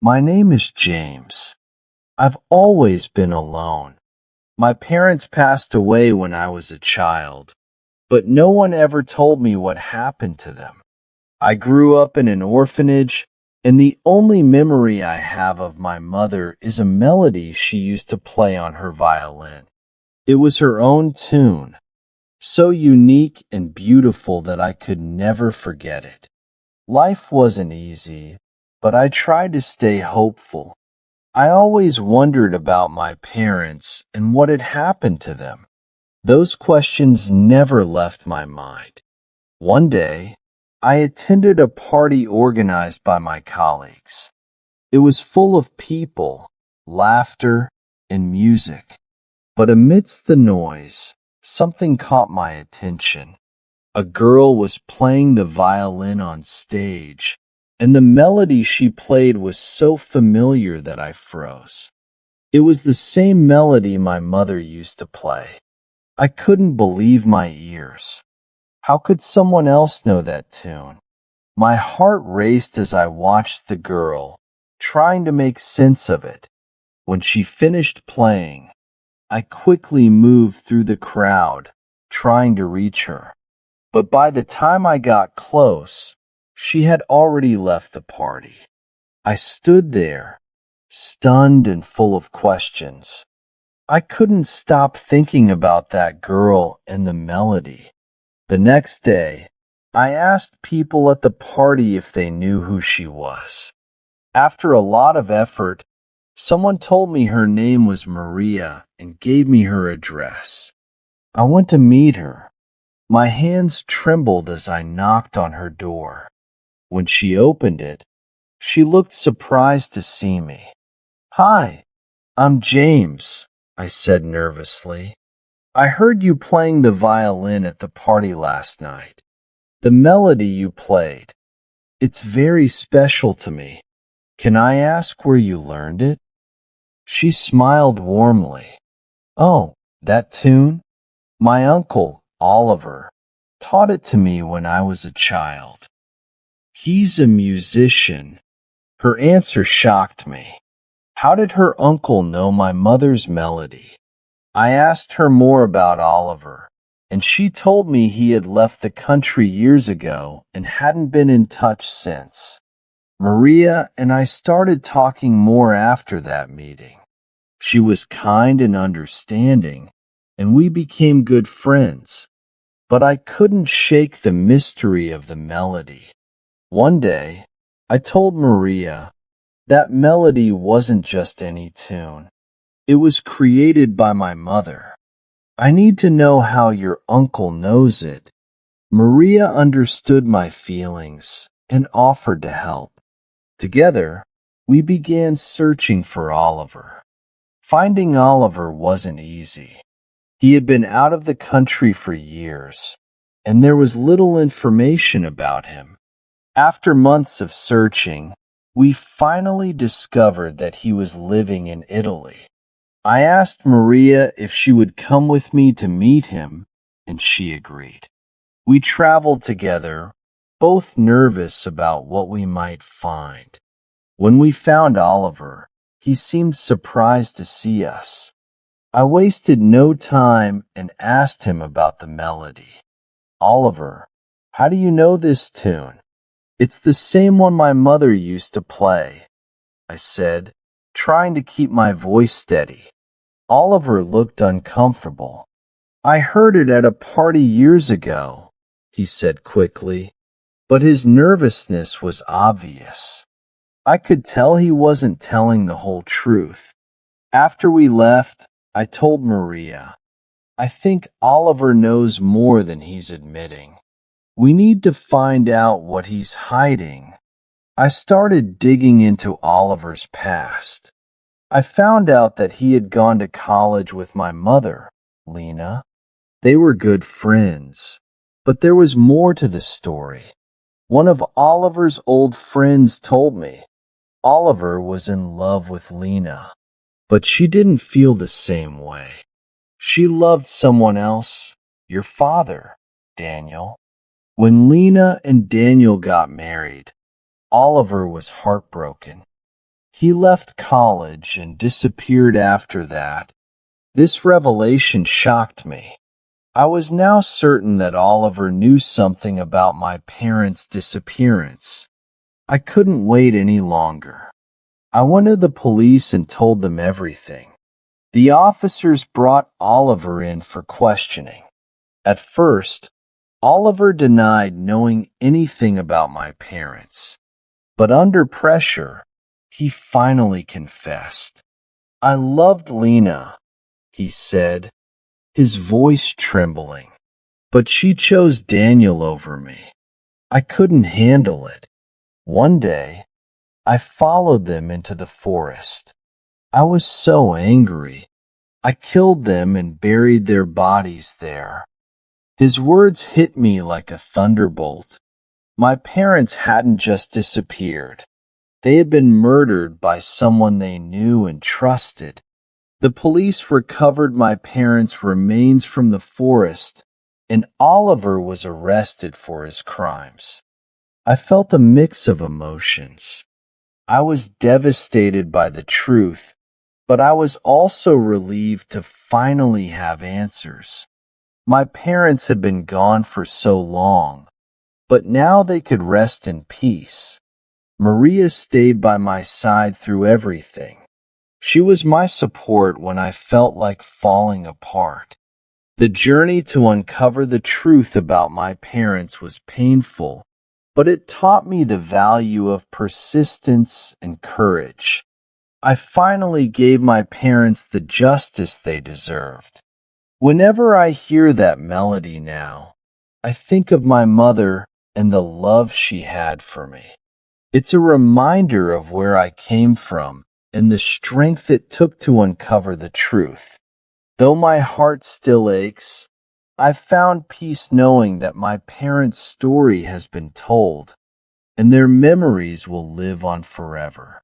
My name is James. I've always been alone. My parents passed away when I was a child, but no one ever told me what happened to them. I grew up in an orphanage, and the only memory I have of my mother is a melody she used to play on her violin. It was her own tune, so unique and beautiful that I could never forget it. Life wasn't easy, but I tried to stay hopeful. I always wondered about my parents and what had happened to them. Those questions never left my mind. One day, I attended a party organized by my colleagues. It was full of people, laughter, and music. But amidst the noise, something caught my attention. A girl was playing the violin on stage, and the melody she played was so familiar that I froze. It was the same melody my mother used to play. I couldn't believe my ears. How could someone else know that tune? My heart raced as I watched the girl, trying to make sense of it. When she finished playing, I quickly moved through the crowd, trying to reach her. But by the time I got close, she had already left the party. I stood there, stunned and full of questions. I couldn't stop thinking about that girl and the melody. The next day, I asked people at the party if they knew who she was. After a lot of effort, someone told me her name was Maria and gave me her address. I went to meet her. My hands trembled as I knocked on her door. When she opened it, she looked surprised to see me. "Hi, I'm James," I said nervously. "I heard you playing the violin at the party last night. The melody you played, it's very special to me. Can I ask where you learned it?" She smiled warmly. "Oh, that tune? My uncle, Oliver, taught it to me when I was a child. He's a musician." Her answer shocked me. How did her uncle know my mother's melody? I asked her more about Oliver, and she told me he had left the country years ago and hadn't been in touch since. Maria and I started talking more after that meeting. She was kind and understanding, and we became good friends. But I couldn't shake the mystery of the melody. One day, I told Maria that melody wasn't just any tune. It was created by my mother. "I need to know how your uncle knows it." Maria understood my feelings and offered to help. Together, we began searching for Oliver. Finding Oliver wasn't easy. He had been out of the country for years, and there was little information about him. After months of searching, we finally discovered that he was living in Italy. I asked Maria if she would come with me to meet him, and she agreed. We traveled together, both nervous about what we might find. When we found Oliver, he seemed surprised to see us. I wasted no time and asked him about the melody. "Oliver, how do you know this tune?" "It's the same one my mother used to play," I said, trying to keep my voice steady. Oliver looked uncomfortable. "I heard it at a party years ago," he said quickly, but his nervousness was obvious. I could tell he wasn't telling the whole truth. After we left, I told Maria, "I think Oliver knows more than he's admitting. We need to find out what he's hiding." I started digging into Oliver's past. I found out that he had gone to college with my mother, Lena. They were good friends, but there was more to the story. One of Oliver's old friends told me Oliver was in love with Lena, but she didn't feel the same way. She loved someone else, your father, Daniel. When Lena and Daniel got married, Oliver was heartbroken. He left college and disappeared after that. This revelation shocked me. I was now certain that Oliver knew something about my parents' disappearance. I couldn't wait any longer. I went to the police and told them everything. The officers brought Oliver in for questioning. At first, Oliver denied knowing anything about my parents, but under pressure, he finally confessed. "I loved Lena," he said, his voice trembling, "but she chose Daniel over me. I couldn't handle it. One day, I followed them into the forest. I was so angry. I killed them and buried their bodies there." His words hit me like a thunderbolt. My parents hadn't just disappeared. They had been murdered by someone they knew and trusted. The police recovered my parents' remains from the forest, and Oliver was arrested for his crimes. I felt a mix of emotions. I was devastated by the truth, but I was also relieved to finally have answers. My parents had been gone for so long, but now they could rest in peace. Maria stayed by my side through everything. She was my support when I felt like falling apart. The journey to uncover the truth about my parents was painful, but it taught me the value of persistence and courage. I finally gave my parents the justice they deserved. Whenever I hear that melody now, I think of my mother and the love she had for me. It's a reminder of where I came from and the strength it took to uncover the truth. Though my heart still aches, I've found peace knowing that my parents' story has been told, and their memories will live on forever.